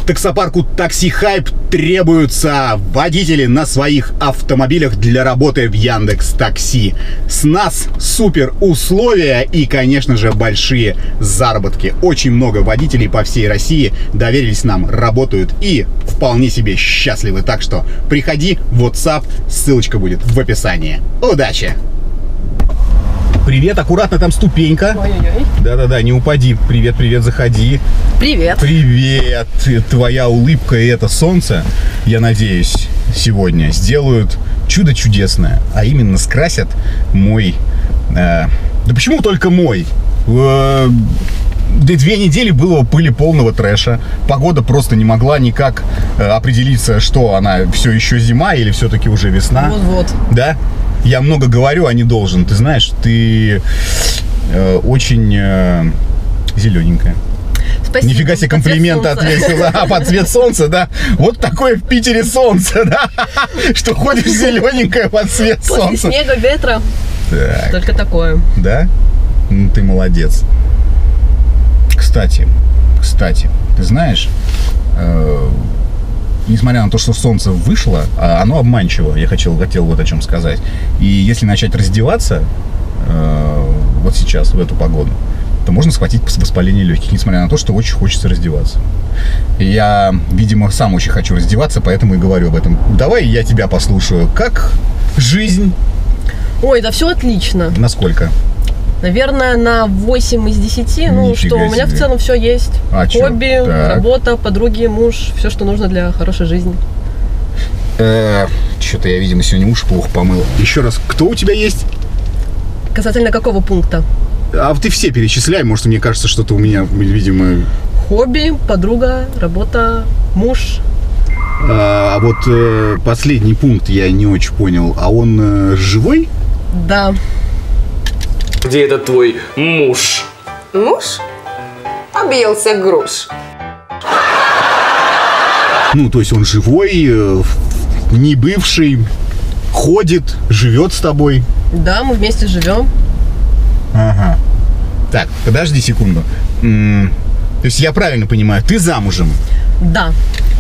Таксопарку Такси Хайп требуются водители на своих автомобилях для работы в Яндекс.Такси. С нас супер условия и, конечно же, большие заработки. Очень много водителей по всей России доверились нам, работают и вполне себе счастливы. Так что приходи в WhatsApp, ссылочка будет в описании. Удачи! Привет, аккуратно, там ступенька. Ой-ой-ой. Да-да-да, не упади. Привет, привет, заходи. Привет. Привет. Твоя улыбка и это солнце, я надеюсь, сегодня сделают чудо чудесное. А именно скрасят мой... да почему только мой? 2 недели было пыли полного трэша. Погода просто не могла никак определиться, что она все еще зима или все-таки уже весна. Вот-вот. Да? Я много говорю, а не должен. Ты знаешь, ты очень зелененькая. Спасибо. Нифига себе комплимент ответила. А под цвет солнца, да? Вот такое в Питере солнце, да? Что ходишь зелененькая под цвет солнца. После снега, ветра. Так. Только такое. Да? Ну, ты молодец. Кстати, ты знаешь, несмотря на то, что солнце вышло, оно обманчиво, я хотел вот о чем сказать. И если начать раздеваться вот сейчас, в эту погоду, то можно схватить воспаление легких, несмотря на то, что очень хочется раздеваться. И я, видимо, сам очень хочу раздеваться, поэтому и говорю об этом. Давай я тебя послушаю. Как жизнь? Ой, да все отлично. Насколько? Наверное, на 8 из 10. Ну Нифига что, у меня себе. в целом все есть. Хобби, работа, подруги, муж. Все, что нужно для хорошей жизни. Что-то я, видимо, сегодня уши плохо помыл. Еще раз, кто у тебя есть? Касательно какого пункта? А ты все перечисляй, может, мне кажется, что-то у меня, видимо... Хобби, подруга, работа, муж. А вот последний пункт я не очень понял. А он живой? Да. Где этот твой муж? Муж объелся груш. Ну, то есть он живой, не бывший, ходит, живет с тобой. Да, мы вместе живем. Ага. Так, подожди секунду. То есть я правильно понимаю, ты замужем? Да.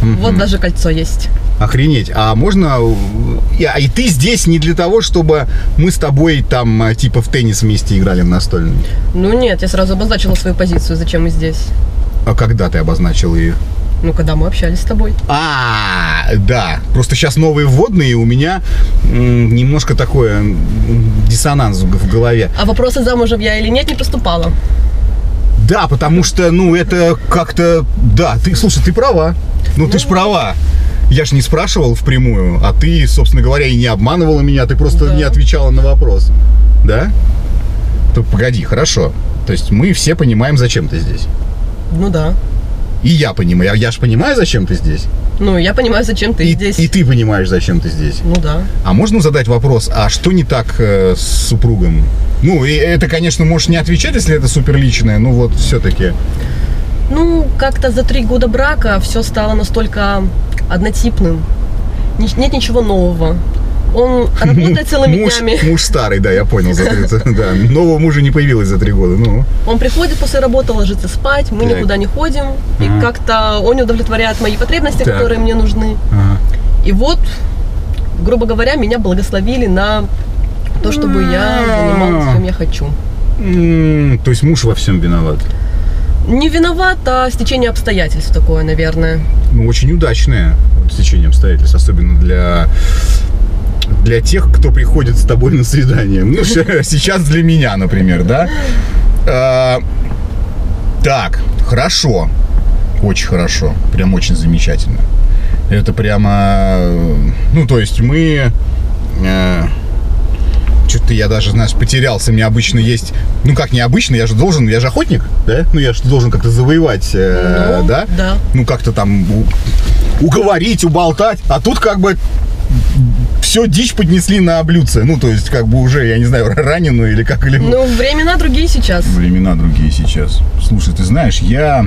Вот даже кольцо есть. Охренеть. А можно... И ты здесь не для того, чтобы мы с тобой там типа в теннис вместе играли в настольный? Ну нет, я сразу обозначила свою позицию, зачем мы здесь. А когда ты обозначил ее? Ну, когда мы общались с тобой. Да. Просто сейчас новые вводные, и у меня немножко такое диссонанс в голове. А вопросы, замужем я или нет, не поступала. Да, потому что, ну, это как-то... Да, слушай, ты права. Ты ж права. Я ж не спрашивал впрямую, а ты, собственно говоря, и не обманывала меня, ты просто не отвечала на вопрос. Да? То погоди, хорошо. То есть мы все понимаем, зачем ты здесь. Ну да. И я понимаю. Я ж понимаю, зачем ты здесь. Ну, я понимаю, зачем ты здесь. И ты понимаешь, зачем ты здесь. Ну да. А можно задать вопрос, а что не так с супругом? Ну, и это, конечно, можешь не отвечать, если это суперличное, но вот все-таки. Ну, как-то за 3 года брака все стало настолько однотипным. Нет ничего нового. Он работает целыми днями. Муж старый, да, я понял. Да, нового мужа не появилось за 3 года. Ну. Он приходит после работы, ложится спать, мы никуда не ходим. И как-то он не удовлетворяет мои потребности, которые мне нужны. И вот, грубо говоря, меня благословили на то, чтобы я занималась, чем я хочу. То есть муж во всем виноват? Не виноват, а стечение обстоятельств такое, наверное. Ну, очень удачное стечение обстоятельств, особенно для тех, кто приходит с тобой на свидание. Ну, сейчас для меня, например, да? Так, хорошо. Очень хорошо. Прям очень замечательно. Это прямо... Ну, то есть мы... Что-то я даже, знаешь, потерялся. Мне обычно есть... Ну, как необычно, я же охотник, да? Ну, я же должен как-то завоевать, да? Да. Ну, как-то там уговорить, уболтать. А тут как бы все дичь поднесли на блюдце. Ну, то есть, как бы уже, я не знаю, раненую или как... Или... Ну, времена другие сейчас. Времена другие сейчас. Слушай, ты знаешь, я-то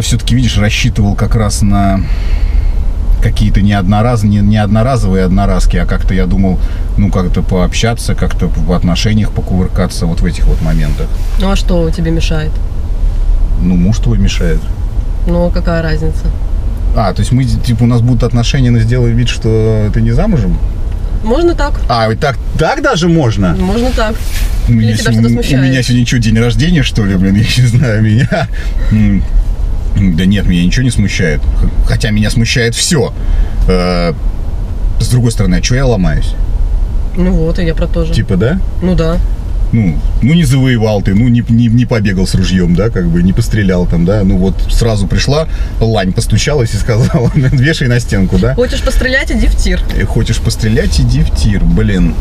все-таки, видишь, рассчитывал как раз на какие-то не одноразовые одноразки, а как-то я думал, ну, как-то пообщаться, как-то в отношениях покувыркаться вот в этих вот моментах. Ну, а что тебе мешает? Ну, муж твой мешает. Ну, какая разница? А, то есть мы, типа, у нас будут отношения, но сделай вид, что ты не замужем? Можно так. А, так даже можно? Можно так. У Или тебя что-то смущает? У меня сегодня что, день рождения, что ли, блин? Я не знаю, меня... Да нет, меня ничего не смущает. Хотя меня смущает все. С другой стороны, а что я ломаюсь? Ну вот, и я про то же. Типа, да? Ну да. Ну, не завоевал ты, ну, не побегал с ружьем, да, как бы, не пострелял там, да. Ну, вот сразу пришла лань, постучалась и сказала, вешай на стенку, да. Хочешь пострелять, иди в тир. Хочешь пострелять, иди в тир, блин.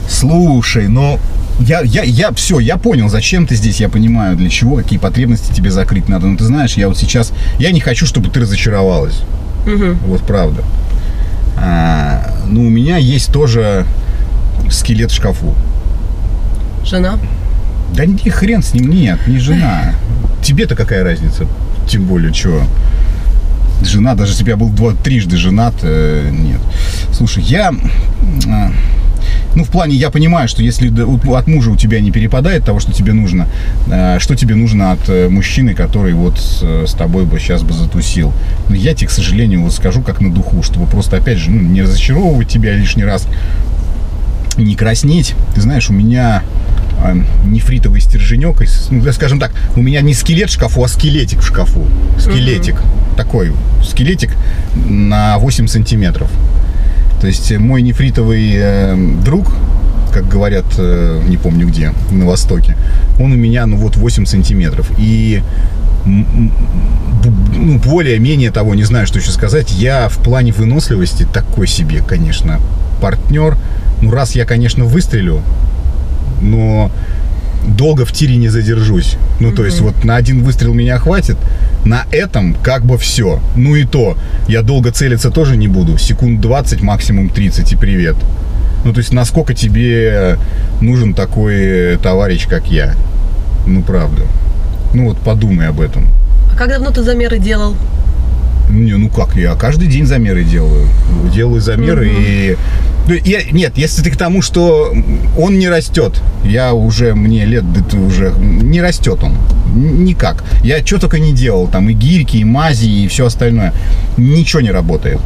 Слушай, но... Я понял, зачем ты здесь, я понимаю, для чего, какие потребности тебе закрыть надо. Но ты знаешь, я вот сейчас, я не хочу, чтобы ты разочаровалась. Угу. Вот правда. Ну, у меня есть тоже скелет в шкафу. Жена? Да ни хрен с ним, нет, не жена. Тебе-то какая разница? Тем более, что? Жена, даже если бы я был трижды женат, нет. Слушай, ну, в плане, я понимаю, что если от мужа у тебя не перепадает того, что тебе нужно от мужчины, который вот с тобой бы сейчас бы затусил. Но я тебе, к сожалению, вот скажу как на духу, чтобы просто, опять же, не разочаровывать тебя лишний раз, не краснеть. Ты знаешь, у меня нефритовый стерженек, ну, скажем так, у меня не скелет в шкафу, а скелетик в шкафу. Скелетик. Такой скелетик на 8 сантиметров. То есть мой нефритовый друг, как говорят, не помню где, на Востоке, он у меня, ну вот, 8 сантиметров. И ну, более-менее того, не знаю, что еще сказать, я в плане выносливости такой себе, конечно, партнер. Ну, раз я, конечно, выстрелю, но долго в тире не задержусь. Ну, то есть вот на один выстрел меня хватит, на этом как бы все. Ну и то, я долго целиться тоже не буду. Секунд 20, максимум 30 и привет. Ну, то есть насколько тебе нужен такой товарищ, как я? Ну, правда. Ну, вот подумай об этом. А как давно ты замеры делал? Не, ну как, я каждый день замеры делаю. Делаю замеры и... Нет, если ты к тому, что он не растет, мне лет, уже не растет он, никак. Я что только не делал, там и гирьки, и мази, и все остальное. Ничего не работает.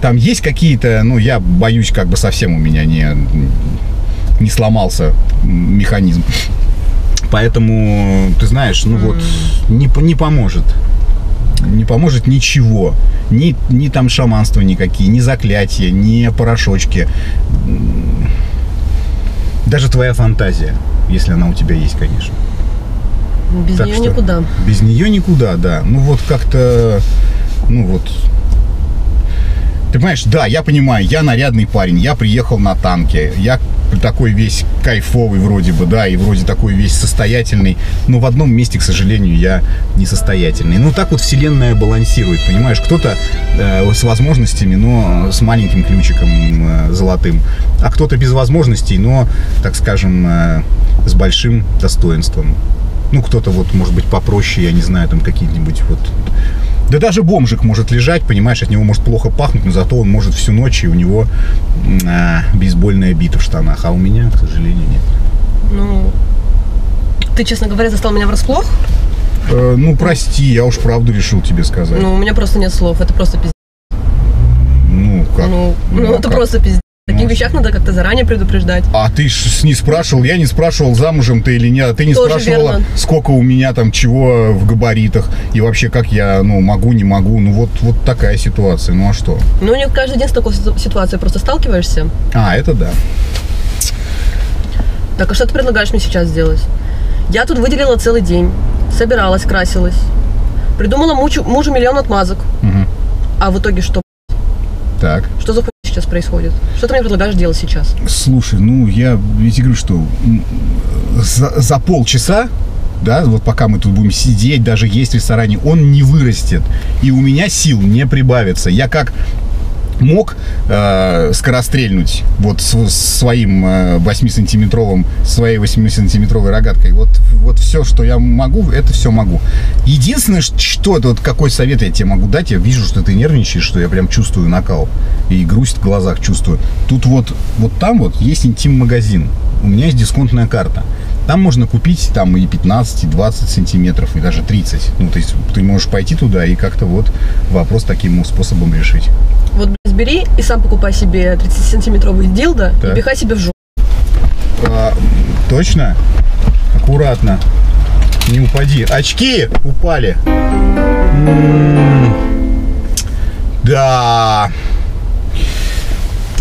Там есть какие-то, ну, я боюсь, как бы совсем у меня не сломался механизм. Поэтому, ты знаешь, ну вот, не поможет. Не поможет ничего. Ни там шаманства никакие, ни заклятия, ни порошочки. Даже твоя фантазия, если она у тебя есть, конечно. Без так нее что, никуда. Без нее никуда, да. Ну вот как-то, ну вот. Ты понимаешь, да, я понимаю, я нарядный парень, я приехал на танке, я такой весь кайфовый вроде бы, да, и вроде такой весь состоятельный, но в одном месте, к сожалению, я несостоятельный. Ну, так вот вселенная балансирует, понимаешь, кто-то с возможностями, но с маленьким ключиком золотым, а кто-то без возможностей, но, так скажем, с большим достоинством. Ну, кто-то вот, может быть, попроще, я не знаю, там какие-нибудь вот... Да даже бомжик может лежать, понимаешь, от него может плохо пахнуть, но зато он может всю ночь, и у него бейсбольная бита в штанах, а у меня, к сожалению, нет. Ну, ты, честно говоря, застал меня врасплох? Ну, прости, я уж правду решил тебе сказать. Ну, у меня просто нет слов, это просто пиздец. Ну, как? Ну это как? Просто пиздец. В таких вещах надо как-то заранее предупреждать. А ты не спрашивал, я не спрашивал, замужем ты или нет. Ты не тоже спрашивала, верно. Сколько у меня там чего в габаритах. И вообще, как я, ну, могу, не могу. Ну, вот такая ситуация. Ну, а что? Ну, не каждый день с такой ситуацией просто сталкиваешься. А, это да. Так, а что ты предлагаешь мне сейчас сделать? Я тут выделила целый день. Собиралась, красилась. Придумала мужу миллион отмазок. Угу. А в итоге что? Так. Что за хуйня сейчас происходит? Что ты мне предлагаешь делать сейчас? Слушай, ну я ведь говорю, что за полчаса, да, вот пока мы тут будем сидеть, даже есть в ресторане, он не вырастет. И у меня сил не прибавится. Я как мог скорострельнуть вот своей 8-сантиметровой рогаткой. Вот все, что я могу, это все могу. Единственное, что вот какой совет я тебе могу дать, я вижу, что ты нервничаешь, что я прям чувствую накал и грусть в глазах чувствую. Тут вот там вот есть интим-магазин. У меня есть дисконтная карта. Там можно купить там и 15, и 20 сантиметров, и даже 30. Ну, то есть ты можешь пойти туда и как-то вот вопрос таким способом решить. Вот бери и сам покупай себе 30-сантиметровый дилдо и пихай себе в жопу. Точно? Аккуратно. Не упади. Очки упали. Да.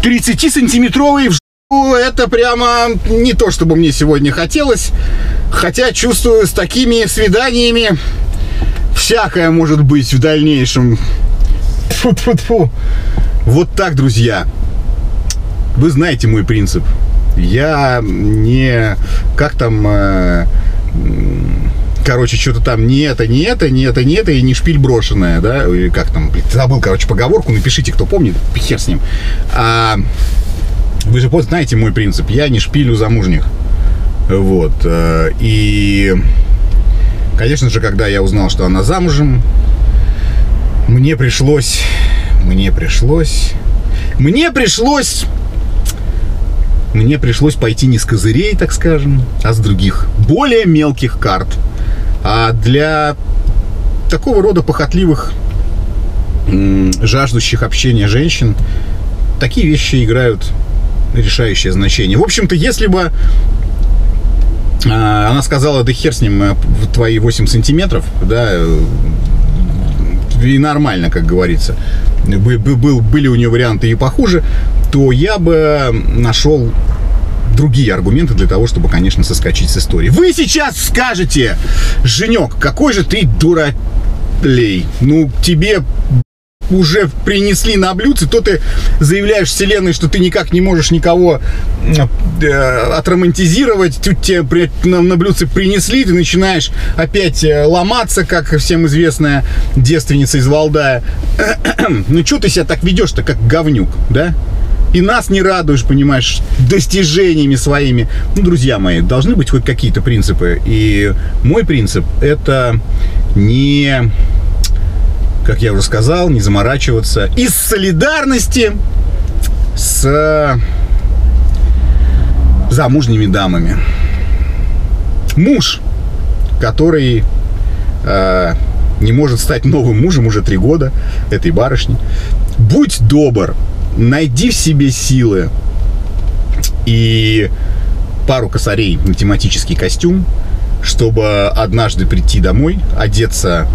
30-сантиметровый в жопу — это прямо не то, чтобы мне сегодня хотелось. Хотя чувствую, с такими свиданиями всякое может быть в дальнейшем. Тьфу-тьфу-тьфу. Вот так, друзья. Вы знаете мой принцип. Я не... Как там... Короче, что-то там не это, и не шпиль брошенная, да? Или как там? Забыл, короче, поговорку. Напишите, кто помнит. Хер с ним. Вы же знаете мой принцип. Я не шпилю замужних. Вот. И... Конечно же, когда я узнал, что она замужем, мне пришлось пойти не с козырей, так скажем, а с других, более мелких карт. А для такого рода похотливых, жаждущих общения женщин, такие вещи играют решающее значение. В общем-то, если бы она сказала, да хер с ним, твои 8 сантиметров, да, и нормально, как говорится, были у нее варианты и похуже, то я бы нашел другие аргументы для того, чтобы, конечно, соскочить с истории. Вы сейчас скажете: Женек, какой же ты дуралей. Ну, тебе уже принесли на блюдце, то ты заявляешь вселенной, что ты никак не можешь никого отромантизировать. Тут тебе на блюдце принесли, ты начинаешь опять ломаться, как всем известная девственница из Валдая. Ну, что ты себя так ведешь-то, как говнюк, да? И нас не радуешь, понимаешь, достижениями своими. Ну, друзья мои, должны быть хоть какие-то принципы. И мой принцип — это не, как я уже сказал, не заморачиваться. Из солидарности с замужними дамами. Муж, который не может стать новым мужем уже 3 года этой барышни, будь добр, найди в себе силы и пару косарей на тематический костюм, чтобы однажды прийти домой, одеться,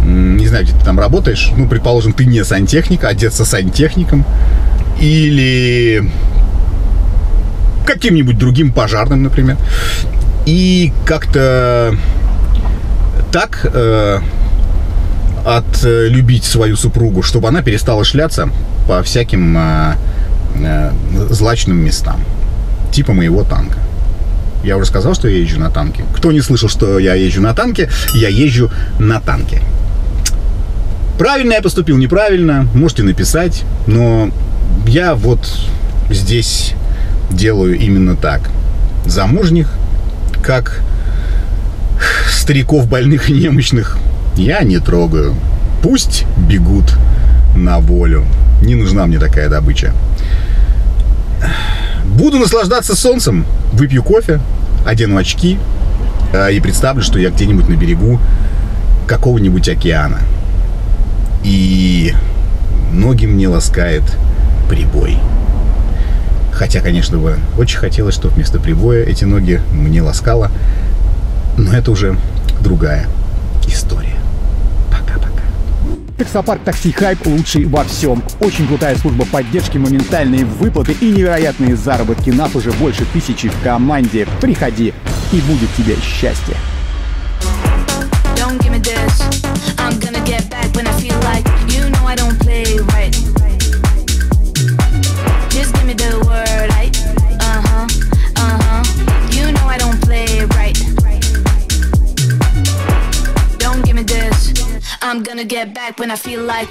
не знаю, где ты там работаешь, ну, предположим, ты не сантехник, одеться сантехником или каким-нибудь другим пожарным, например, и как-то так отлюбить свою супругу, чтобы она перестала шляться по всяким злачным местам. Типа моего танка. Я уже сказал, что я езжу на танке. Кто не слышал, что я езжу на танке, я езжу на танке. Правильно я поступил, неправильно, можете написать, но я вот здесь делаю именно так. Замужних, как стариков, больных и немощных, я не трогаю. Пусть бегут на волю. Не нужна мне такая добыча. Буду наслаждаться солнцем, выпью кофе, одену очки и представлю, что я где-нибудь на берегу какого-нибудь океана. И ноги мне ласкает прибой. Хотя, конечно, бы очень хотелось, чтобы вместо прибоя эти ноги мне ласкало. Но это уже другая история. Пока-пока. Таксопарк Такси Хайп лучший во всем. Очень крутая служба поддержки, моментальные выплаты и невероятные заработки. Нас уже больше 1000 в команде. Приходи, и будет тебе счастье. I'm gonna get back when I feel like